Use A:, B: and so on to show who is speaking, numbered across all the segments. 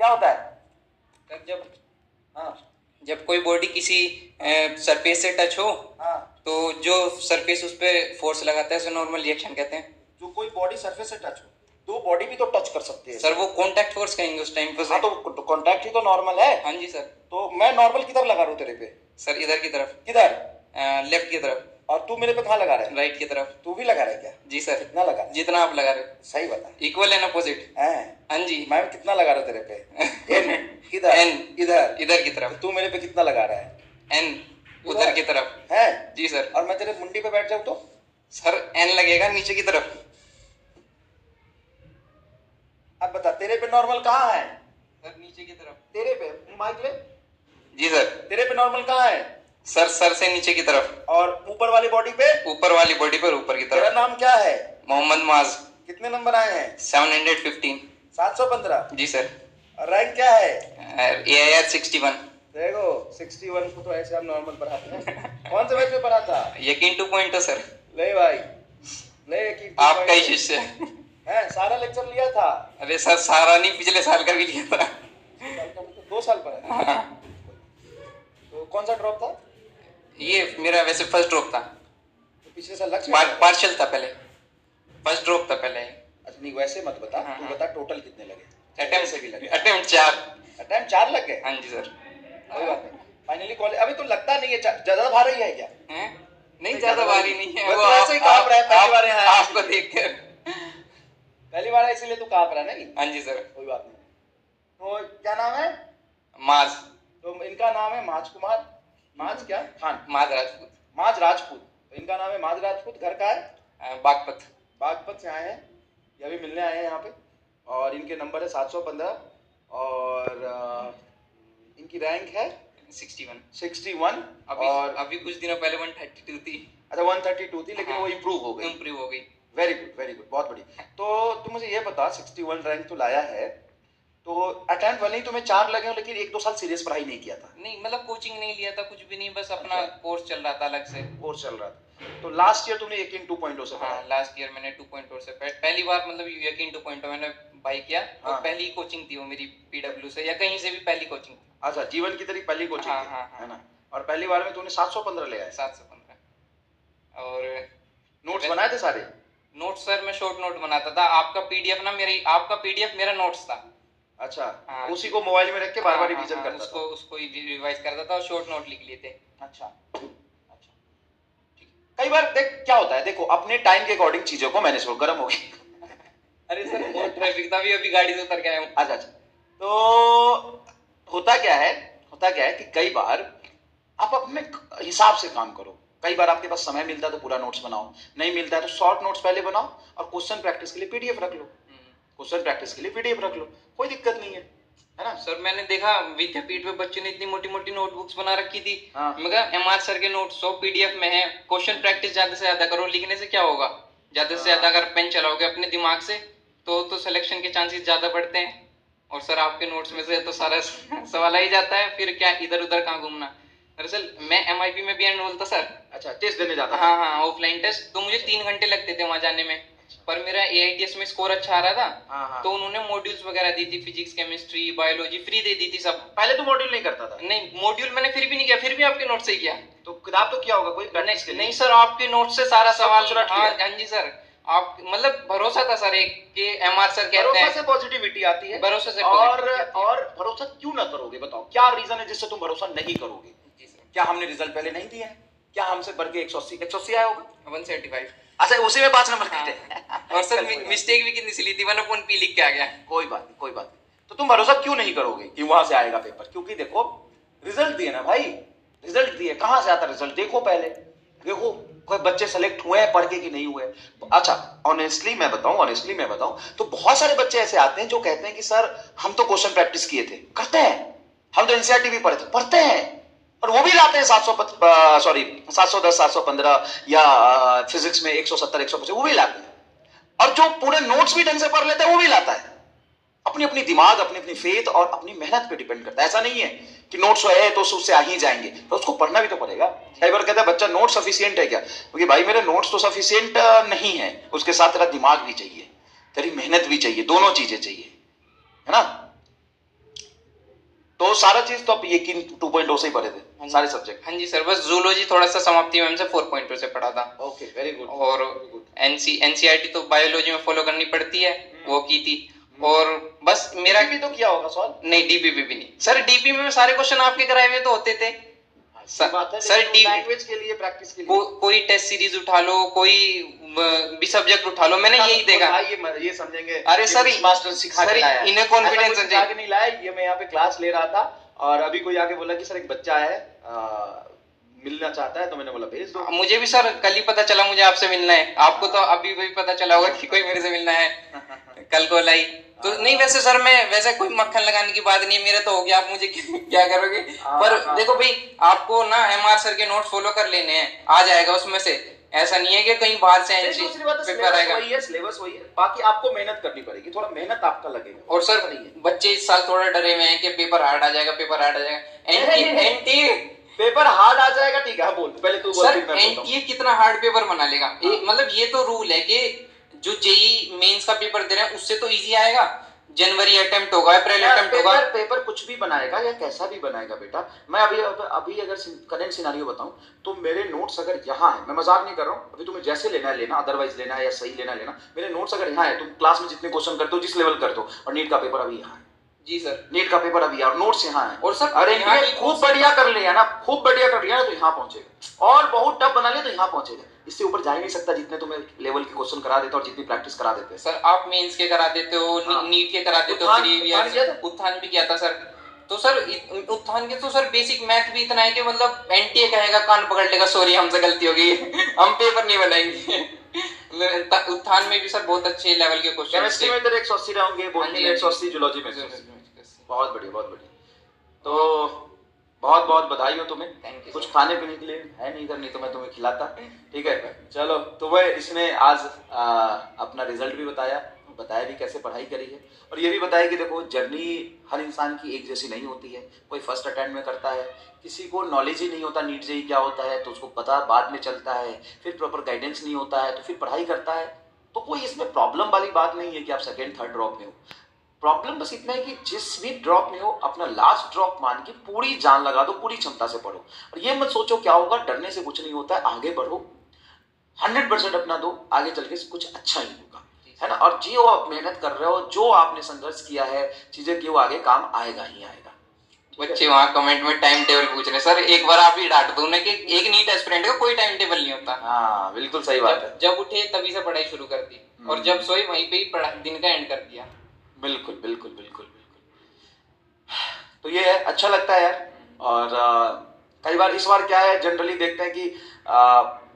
A: क्या होता है?
B: सर जब
A: हाँ
B: जब कोई बॉडी किसी सरफेस से टच हो,
A: हाँ,
B: तो जो सरफेस उस पर फोर्स लगाता है उसे नॉर्मल रिएक्शन कहते हैं।
A: जो कोई बॉडी सरफेस से टच हो, दो बॉडी भी तो टच कर सकते हैं
B: सर वो कांटेक्ट फोर्स कहेंगे उस टाइम पे।
A: हाँ तो कॉन्टैक्ट ही तो नॉर्मल है।
B: हाँ जी सर।
A: तो मैं नॉर्मल किधर लगा रहा हूँ तेरे पे?
B: सर इधर की तरफ,
A: किधर?
B: लेफ्ट की तरफ।
A: और तू मेरे पे कहाँ लगा रहा है?
B: राइट की तरफ।
A: तू भी लगा रहा है क्या?
B: जी सर।
A: कितना लगा रहा है?
B: जितना आप लगा रहे हो।
A: सही बता।
B: Equal and opposite.
A: हैं?
B: हाँ जी।
A: मैं कितना लगा रहा हूँ तेरे पे? एन किधर?
B: एन
A: इधर।
B: इधर की तरफ।
A: तू मेरे पे कितना लगा रहा है?
B: एन उधर की तरफ
A: है।
B: जी सर।
A: और मैं तेरे मुंडी पे बैठ जाऊँ तो?
B: सर एन लगेगा नीचे की तरफ।
A: अब बता तेरे पे नॉर्मल कहाँ है?
B: सर नीचे की तरफ।
A: तेरे पे माइक ले।
B: जी सर।
A: तेरे पे नॉर्मल कहाँ है?
B: सर से नीचे की तरफ।
A: और ऊपर वाली बॉडी पे?
B: ऊपर वाली बॉडी पर ऊपर की
A: तेरा
B: तरफ।
A: नाम क्या है?
B: मोहम्मद माज।
A: कितने नंबर आए हैं?
B: 715।
A: 715।
B: जी सर।
A: रैंक क्या है?
B: AIR 61।
A: देखो 61 को तो ऐसे हम नॉर्मल पढ़ाते हैं। कौन से बैच में पढ़ा था?
B: यकीन 2 पॉइंट सर।
A: ले भाई ले कि
B: आपका ही शिष्य
A: है। सारा लेक्चर लिया था?
B: अरे सर सारा नहीं, पिछले साल का भी लिया था।
A: 2 साल पढ़ा है। तो कौन सा ड्रॉप था?
B: ये मेरा वैसे फर्स्ट ड्रॉप था।
A: तो पिछले साल लक्ष्य
B: पार्शियल था पहले, फर्स्ट ड्रॉप था पहले।
A: अच्छा नहीं वैसे मत बता।
B: हाँ,
A: तू बता टोटल कितने लगे?
B: अटेम्प्ट
A: से भी लगे?
B: अटेम्प्ट 4।
A: अटेम्प्ट 4 लग गए?
B: हाँ जी सर।
A: कोई बात नहीं। फाइनली कॉलेज अभी तो लगता नहीं है ज्यादा भारी है क्या?
B: हैं? नहीं ज्यादा भारी नहीं है,
A: वो ऐसे ही कांप रहा है पहली बार यहाँ
B: आपको देखकर।
A: पहली बार है इसीलिए तू कांप रहा है नहीं?
B: हाँ जी सर।
A: कोई बात नहीं। तो क्या नाम है?
B: माज।
A: तो इनका नाम है माज कुमार। माज क्या? खान।
B: माज राजपूत।
A: माज राजपूत। तो इनका नाम है माज राजपूत। घर का है?
B: बागपत।
A: बागपत से आए हैं। ये अभी मिलने आए हैं यहाँ पे। और इनके नंबर है 715। और इनकी रैंक है 61।
B: अभी कुछ दिनों पहले 132 थी।
A: अच्छा 132 थी लेकिन
B: हाँ,
A: वो इम्प्रूव हो गई।
B: इम्प्रूव हो गई।
A: वेरी गुड बहुत बढ़िया। तो तुम मुझे ये बता 61 रैंक तो लाया है, तो अटेम्प्ट वाले ही तुम्हें 4 लगे हो लेकिन 1-2 साल सीरियस पढ़ाई नहीं किया था?
B: नहीं मतलब कोचिंग नहीं लिया था, कुछ भी नहीं, बस अपना कोर्स चल रहा था अलग से।
A: कोर्स चल रहा था। तो लास्ट ईयर तुमने यकीन 2.0 से पढ़ा?
B: हाँ लास्ट ईयर मैंने 2.0 से पहली बार मतलब यकीन 2.0 मैंने बाई किया।
A: हाँ।
B: और पहली कोचिंग थी वो मेरी PW से या कहीं से भी पहली कोचिंग।
A: अच्छा जीवन की तेरी पहली कोचिंग
B: हाँ,
A: थी,
B: हाँ, हाँ।
A: है ना? और पहली बार में तूने 715 ले आया?
B: 715। और
A: नोट्स बनाए थे सारे?
B: नोट सर मैं शॉर्ट नोट बनाता था। आपका पीडीएफ ना आपका पीडीएफ मेरा नोट्स था।
A: अच्छा
B: हाँ,
A: उसी को मोबाइल में रख के बार बार रिवीजन करता
B: उसको उसको रिवाइज करता था और शॉर्ट नोट लिख लिए थे।
A: अच्छा अच्छा ठीक। कई बार देख क्या होता है, देखो अपने टाइम के अकॉर्डिंग चीजों को मैनेज करो। गर्म हो गई।
B: अरे सर बहुत ट्रैफिक था, अभी गाड़ी से उतर के आया हूँ।
A: अच्छा तो होता क्या है कि कई बार आप अपने हिसाब से काम करो। कई बार आपके पास समय मिलता है तो पूरा नोट्स बनाओ, नहीं मिलता है तो शॉर्ट नोट्स पहले बनाओ और क्वेश्चन प्रैक्टिस के लिए पीडीएफ रख लो। क्वेश्चन प्रैक्टिस के लिए पीडीएफ रख लो, कोई दिक्कत नहीं है ना?
B: सर मैंने देखा विद्यापीठ में बच्चों ने इतनी मोटी मोटी नोटबुक्स बना रखी थी।
A: हाँ।
B: मैं कहा MR सर के नोट्स 100 पीडीएफ में है, क्वेश्चन प्रैक्टिस ज्यादा से ज्यादा करो। लिखने से क्या होगा? ज्यादा से ज्यादा अगर पेन चलाओगे अपने दिमाग से तो सिलेक्शन के चांसेस ज्यादा बढ़ते हैं। और सर आपके नोट्स में से तो सारा सवाल ही जाता है, फिर क्या इधर उधर कहाँ घूमना। दरअसल मैं MIP में भी एनरोल था सर।
A: अच्छा टेस्ट देने जाता?
B: हाँ ऑफलाइन टेस्ट। तो मुझे 3 घंटे लगते थे वहां जाने में। पर मेरा AITS में स्कोर अच्छा आ रहा था।
A: हाँ।
B: तो उन्होंने मॉड्यूल्स वगैरह दी थी, फिजिक्स केमिस्ट्री बायोलॉजी फ्री दे दी थी सब।
A: पहले तो मॉड्यूल नहीं करता था?
B: नहीं मॉड्यूल मैंने फिर भी नहीं किया, फिर भी आपके नोट से किया।
A: तो किताब तो किया होगा कोई प्रैक्टिस के लिए?
B: नहीं सर आपके नोट से सारा सवाल।
A: हाँ
B: जी सर आप मतलब भरोसा था सर एक कि MR सर कहते हैं।
A: भरोसा से पॉजिटिविटी आती है।
B: भरोसे से
A: और भरोसा क्यों ना करोगे बताओ, क्या रीजन है जिससे तुम भरोसा नहीं करोगे? क्या हमने रिजल्ट पहले नहीं दिए हैं? क्या हमसे बढ़ के 180 आया होगा?
B: 175।
A: अच्छा उसी में 5 नंबर कटे।
B: और सर मिस्टेक भी कितनी सी ली थी, 1/P लिख के आ गया।
A: कोई बात नहीं। तो तुम भरोसा क्यों नहीं करोगे कि वहां से आएगा पेपर? क्योंकि देखो रिजल्ट दिए ना भाई, रिजल्ट दिए, कहां से आता रिजल्ट? देखो पहले देखो कोई बच्चे सेलेक्ट हुए हैं पढ़ के कि नहीं हुए। अच्छा ऑनेस्टली मैं बताऊं तो बहुत सारे बच्चे ऐसे आते हैं जो कहते हैं कि सर हम तो क्वेश्चन प्रैक्टिस किए थे, करते हैं, हम तो एनसीईआरटी भी पढ़ते हैं, और वो भी लाते हैं 710 715 या फिजिक्स में 170 150 वो भी लाते हैं। और जो पूरे नोट्स भी ढंग से पढ़ लेता है वो भी लाता है। अपनी अपनी दिमाग, अपनी अपनी फेथ और अपनी मेहनत पे डिपेंड करता है। ऐसा नहीं है कि नोट्स है तो उससे आ ही जाएंगे, तो उसको पढ़ना भी तो पड़ेगा। कई बार कहता है बच्चा नोट सफिशिएंट है क्या? क्योंकि भाई मेरे नोट्स तो सफिशिएंट नहीं है, उसके साथ तेरा दिमाग भी चाहिए, तेरी मेहनत भी चाहिए, दोनों चीजें चाहिए, है ना? तो सारा चीज तो आप ये 2.0 से ही पढ़े थे सारे सब्जेक्ट?
B: हाँ जी सर, बस जूलॉजी थोड़ा सा समाप्ति में से 4.2 से पढ़ा था।
A: Okay, very good.
B: और एनसीईआरटी तो बायोलॉजी में फॉलो करनी पड़ती है, वो की थी। और बस मेरा
A: भी तो किया होगा सॉल्व?
B: नहीं, डीपीपी भी नहीं सर। डीपी में सारे क्वेश्चन आपके कराए हुए तो होते थे
A: सर। लैंग्वेज के लिए प्रैक्टिस के लिए
B: कोई टेस्ट सीरीज उठा लो, कोई भी सब्जेक्ट उठा लो, मैंने यही देखा।
A: ये समझेंगे
B: अरे सर,
A: मास्टर सिखा के लाया,
B: इन्हें कॉन्फिडेंस
A: सिखा के नहीं लाया। ये मैं यहाँ पे क्लास ले रहा था और अभी कोई आके बोला कि सर एक बच्चा है मिलना चाहता है, तो मैंने बोला भेज दो।
B: मुझे भी सर कल ही पता चला मुझे आपसे मिलना है। आपको तो अभी भी पता चला होगा कि कोई मेरे से मिलना है। कल को लाई तो नहीं। वैसे सर मैं वैसे कोई मक्खन लगाने की बात नहीं है, मेरा तो हो गया, आप मुझे क्या करोगे। पर देखो भाई, आपको ना एमआर सर के नोट फॉलो कर लेने हैं, आ जाएगा उसमें से। ऐसा नहीं है कि कहीं बाहर से
A: पेपर आएगा। सिलेबस वही है, बाकी आपको मेहनत करनी पड़ेगी, थोड़ा मेहनत आपका लगेगा।
B: और सर बच्चे इस साल थोड़ा डरे हुए हैं कि पेपर हार्ड आ जाएगा, पेपर हार्ड आ जाएगा। एनटीए
A: पेपर हार्ड आ जाएगा, ठीक है बोल पहले तू बोल।
B: सर एनटीए कितना हार्ड पेपर बना लेगा? मतलब ये तो रूल है कि जो जेई मेंस का पेपर दे रहे हैं उससे तो इजी आएगा। जनवरी अटेम्प्ट होगा, अप्रैल अटेम्प्ट होगा।
A: पेपर कुछ भी बनाएगा या कैसा भी बनाएगा बेटा, मैं अभी अगर करंट सिनेरियो बताऊं तो मेरे नोट्स अगर यहाँ है, मैं मजाक नहीं कर रहा हूँ, अभी तुम्हें जैसे लेना है लेना, अदरवाइज लेना है या सही लेना, मेरे नोट्स अगर यहाँ है, तुम क्लास में जितने क्वेश्चन करते हो जिस लेवल करते हो, और नीट का पेपर अभी यहाँ है।
B: जी सर,
A: नीट का पेपर अभी और नोट्स यहाँ है।
B: और सर
A: अरे खूब बढ़िया कर लिया ना, खूब बढ़िया कर लिया ना तो यहाँ पहुंचेगा, और बहुत टफ बना लिया तो यहाँ पहुंचेगा। इससे ऊपर जा ही नहीं सकता जितने तुम्हें लेवल के क्वेश्चन करा देते और जितनी प्रैक्टिस करा देते हैं।
B: सर आप मेंस के करा देते हो, नीट के करा देते हो, उत्थान भी किया था सर। तो सर उत्थान के तो सर बेसिक मैथ भी इतना है कि मतलब एनटीए कहेगा कान पकड़ लेगा, सॉरी हमसे गलती हो गई, हम पेपर नहीं बनाएंगे। उत्थान में भी सर बहुत अच्छे लेवल के क्वेश्चन।
A: केमिस्ट्री में तो 180 रहेंगे, बॉटनी में 180, जूलॉजी में 180। बहुत बढ़िया, बहुत बढ़िया। तो बहुत बहुत बधाई हो तुम्हें। कुछ खाने पीने के लिए है नहीं करनी तो मैं तुम्हें खिलाता, ठीक है। चलो, तुम्हें इसने आज अपना रिजल्ट भी बताया भी कैसे पढ़ाई करी है, और ये भी बताया कि देखो जर्नी हर इंसान की एक जैसी नहीं होती है। कोई फर्स्ट अटेम्प्ट में करता है, किसी को नॉलेज ही नहीं होता नीट जेईई क्या होता है तो उसको पता बाद में चलता है, फिर प्रॉपर गाइडेंस नहीं होता है तो फिर पढ़ाई करता है। तो कोई इसमें प्रॉब्लम वाली बात नहीं है कि आप सेकेंड थर्ड ड्रॉप में हो। प्रॉब्लम बस इतना है कि जिस भी ड्रॉप में हो अपना लास्ट ड्रॉप मान के पूरी जान लगा दो, पूरी क्षमता से पढ़ो, और ये मत सोचो क्या होगा, डरने से कुछ नहीं होता है। आगे बढ़ो, 100% अपना दो, आगे चल के कुछ अच्छा ही होगा, है ना। और जो आप मेहनत कर रहे हो, जो आपने संघर्ष किया है, चीजें की, वो आगे काम आएगा ही आएगा।
B: बच्चे वहाँ कमेंट में टाइम टेबल पूछ रहे सर, एक बार आप ही डांट दो ना कि एक नीट एस्पिरेंट का कोई टाइम टेबल नहीं होता।
A: हाँ बिल्कुल सही बात है।
B: जब उठे तभी से पढ़ाई शुरू कर दी, और जब सोए वहीं पे ही दिन का एंड कर दिया।
A: बिल्कुल बिल्कुल बिल्कुल बिल्कुल। तो ये है, अच्छा लगता है यार। और कई बार इस बार क्या है, जनरली देखते हैं कि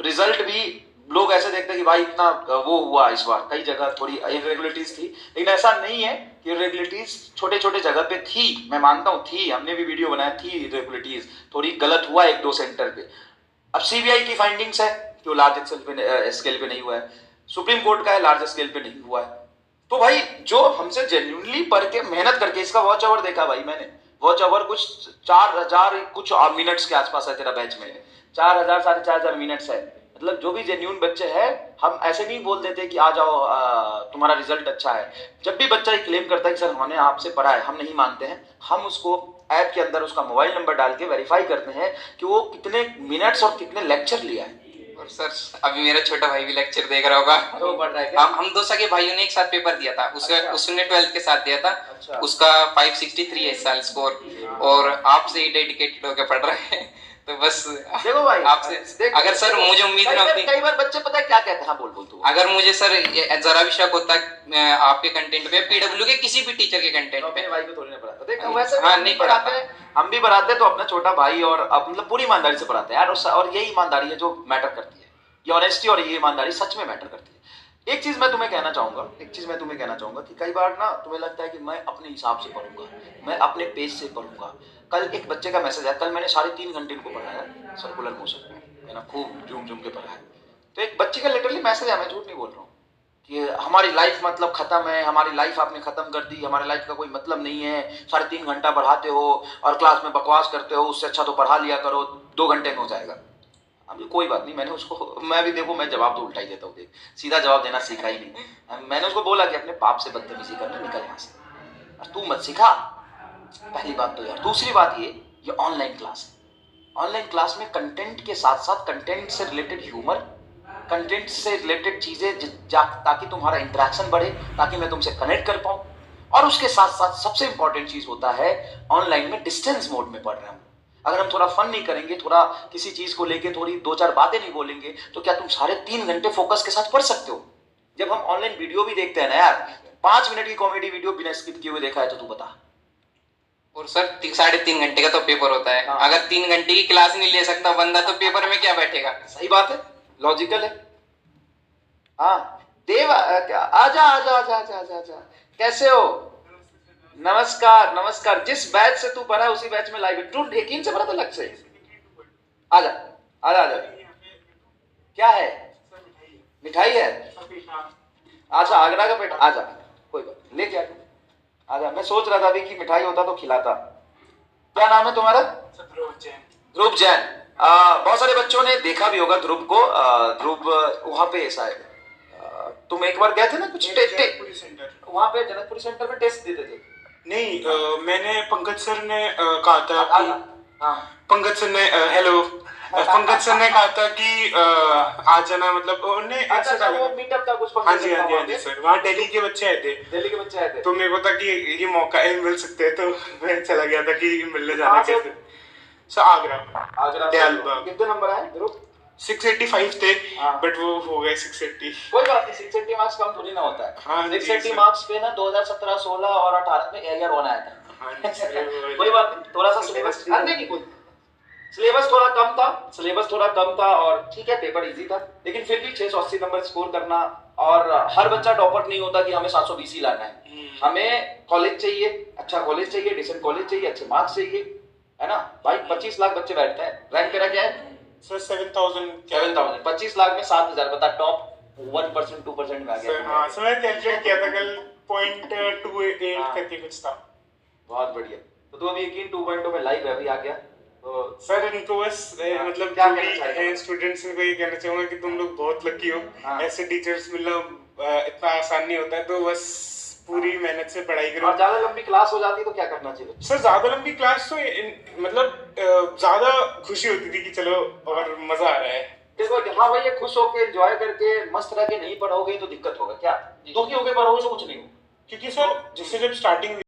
A: रिजल्ट भी लोग ऐसे देखते हैं कि भाई इतना वो हुआ इस बार, कई जगह थोड़ी इरेगुलरिटीज थी, लेकिन ऐसा नहीं है कि इरेगुलरिटीज छोटे छोटे जगह पे थी, मैं मानता हूँ थी, हमने भी वीडियो बनाया, थी इरेगुलरिटीज, थोड़ी गलत हुआ एक दो सेंटर पे। अब सीबीआई की फाइंडिंग्स है कि वो लार्ज स्केल पे नहीं हुआ है, सुप्रीम कोर्ट का है लार्ज स्केल पे नहीं हुआ है। तो भाई जो हमसे जेन्युइनली पढ़ के मेहनत करके, इसका वॉच आवर देखा भाई मैंने, वॉच आवर कुछ 4000 कुछ मिनट्स के आसपास है तेरा बैच में, 4000 4500 मिनट्स है। मतलब जो भी जेन्युइन बच्चे हैं, हम ऐसे नहीं बोल देते कि आ जाओ तुम्हारा रिजल्ट अच्छा है। जब भी बच्चा क्लेम करता है कि सर हमने आपसे पढ़ा है, हम नहीं मानते हैं, हम उसको ऐप के अंदर उसका मोबाइल नंबर डाल के वेरीफाई करते हैं कि वो कितने मिनट्स और कितने लेक्चर लिया है।
B: और सर अभी मेरा छोटा भाई भी लेक्चर देख रहा होगा,
A: तो पढ़ रहा है क्या?
B: हम दो सगे भाइयों ने एक साथ पेपर दिया था, उसने 12th के साथ दिया था।
A: अच्छा।
B: उसका 563 है इस साल स्कोर, और आपसे ही डेडिकेटेड होकर पढ़ रहा है। तो बस
A: देखो भाई,
B: आपसे अगर सर मुझे उम्मीद ना होती,
A: कई बार बच्चे पता है क्या कहते हैं, हाँ बोल तू।
B: अगर मुझे सर जरा भी शक होता आपके कंटेंट पे, पीडब्ल्यू के किसी भी टीचर के कंटेंट पे,
A: अपने भाई को थोड़ी ना पढ़ाता। देख वैसे
B: हाँ नहीं पढ़ाते,
A: हम भी पढ़ाते तो अपना छोटा भाई, और मतलब पूरी ईमानदारी से पढ़ाते हैं यार, और यही ईमानदारी है जो मैटर करती है, ये ऑनेस्टी और ये ईमानदारी सच में मैटर करती है। एक चीज मैं तुम्हें कहना चाहूंगा कि कई बार ना तुम्हें लगता है कि मैं अपने हिसाब से पढ़ूंगा, मैं अपने पेज से पढ़ूंगा। कल एक बच्चे का मैसेज आया, कल मैंने 3.5 घंटे इनको पढ़ाया सर्कुलर मोशन में, है ना, खूब झूम के पढ़ाया। तो एक बच्चे का लिटरली मैसेज आया, मैं झूठ नहीं बोल रहा हूँ, कि हमारी लाइफ मतलब खत्म है, हमारी लाइफ आपने खत्म कर दी, हमारी लाइफ का कोई मतलब नहीं है, 3.5 घंटा पढ़ाते हो और क्लास में बकवास करते हो, उससे अच्छा तो पढ़ा लिया करो, 2 घंटे में हो जाएगा। अभी कोई बात नहीं, मैंने उसको, मैं भी देखो मैं जवाब तो उल्टा ही देता हूँ, देख सीधा जवाब देना सीखा ही नहीं। मैंने उसको बोला कि अपने पाप से बदतमीजी करना, निकल यहाँ से, तू मत सिखा, पहली बात तो यार, दूसरी बात ये ऑनलाइन क्लास है। ऑनलाइन क्लास में कंटेंट के साथ साथ कंटेंट से रिलेटेड ह्यूमर, कंटेंट से रिलेटेड चीजें ताकि तुम्हारा इंटरेक्शन बढ़े, ताकि मैं तुमसे कनेक्ट कर पाऊं। और उसके साथ साथ सबसे इंपॉर्टेंट चीज होता है ऑनलाइन में डिस्टेंस मोड में पढ़ रहे हैं। अगर हम थोड़ा फन नहीं करेंगे, थोड़ा किसी चीज को लेके थोड़ी 2-4 बातें नहीं बोलेंगे, तो क्या तुम साढ़े 3 घंटे फोकस के साथ पढ़ सकते हो? जब हम ऑनलाइन वीडियो भी देखते हैं ना यार, 5 मिनट की कॉमेडी वीडियो बिना स्किप किए हुए देखा है तो तू बता।
B: और सर 3.5 घंटे का तो पेपर होता है।
A: हाँ।
B: अगर 3 घंटे की क्लास नहीं ले सकता बंदा तो पेपर में क्या बैठेगा?
A: सही बात है, लॉजिकल है। हाँ देव, आजा आजा आजा आजा आजा आजा, कैसे हो? नमस्कार नमस्कार। जिस बैच से तू पढ़ा है उसी बैच में लाइव है। तू यकीन से पढ़ा था लग से? आजा आजा आजा। क्या है? मिठाई है? अच्छा, आगरा का पेठा। आजा, कोई बात नहीं, लेके आजा। मैं सोच रहा था अभी कि मिठाई होता तो खिलाता। क्या नाम है तुम्हारा? ध्रुव जैन। बहुत सारे बच्चों ने देखा भी होगा ध्रुव को। ध्रुव वहां पे शायद तुम एक बार गए थे ना कुछ वहां पे जनकपुरी सेंटर में टेस्ट देते थे।
C: नहीं, मैंने पंकज सर ने कहा था कि पंकज सर ने हेलो पंकज सर ने कहा था कि आ जाना, मतलब उन्होंने
A: अच्छा, वो मीटअप का कुछ
C: हाँ जी हाँ जी हाँ जी सर, वहाँ दिल्ली के बच्चे आए थे।
A: दिल्ली के बच्चे आए थे
C: तो मेरे को था कि ये मौका है, मिल सकते हैं, तो मैं चला गया था कि मिलने जाना कैसे। सर आगरा
A: आगरा। कितने नंबर आए ध्रुव?
C: 685 थे, बट वो हो गए 680।
A: कोई बात नहीं, 680 मार्क्स कम थोड़ी ना होता है।
C: हाँ,
A: 680 मार्क्स पे ना 2017, 16 और 18 में एरियर वन आया था। कोई बात नहीं, थोड़ा सा सिलेबस करने की कोई सिलेबस थोड़ा कम था और ठीक है, पेपर इजी था, लेकिन फिर भी 680 नंबर स्कोर करना। और हर बच्चा टॉपर नहीं होता कि हमें 720 ही लाना है। हमें कॉलेज चाहिए, अच्छा कॉलेज चाहिए, डिसेंट कॉलेज चाहिए, अच्छे मार्क्स चाहिए, है ना भाई। 25 लाख बच्चे बैठते हैं। रैंक तेरा क्या है?
C: सर 7000।
A: 25 लाख में 7000, बता टॉप 1% 2% में आ गया।
C: हाँ सर, मैंने कैलकुलेट किया था कल, 0.28 करके कुछ था।
A: बहुत बढ़िया। तो तू अभी यकीन 2.2 में लाइव अभी आ गया। तो
C: सर इनको बस मतलब
A: क्या
C: जो
A: कहना
C: भी
A: चाहेगा?
C: है स्टूडेंट्स को ये कहना चाहूंगा कि तुम लोग बहुत लकी हो। ऐसे टीचर्स मिलना इतना आसान नहीं होता है, तो बस पूरी मेहनत से पढ़ाई करो।
A: और ज्यादा लंबी क्लास हो जाती तो क्या करना चाहिए?
C: सर ज्यादा लंबी क्लास तो मतलब ज्यादा खुशी होती थी कि चलो और मजा आ रहा है।
A: देखो हाँ भाई, ये खुश होके एंजॉय करके मस्त रह के नहीं पढ़ोगे तो दिक्कत होगा। क्या दुखी होके पढ़ोगे तो कुछ नहीं हो।
C: क्योंकि सर जैसे जब स्टार्टिंग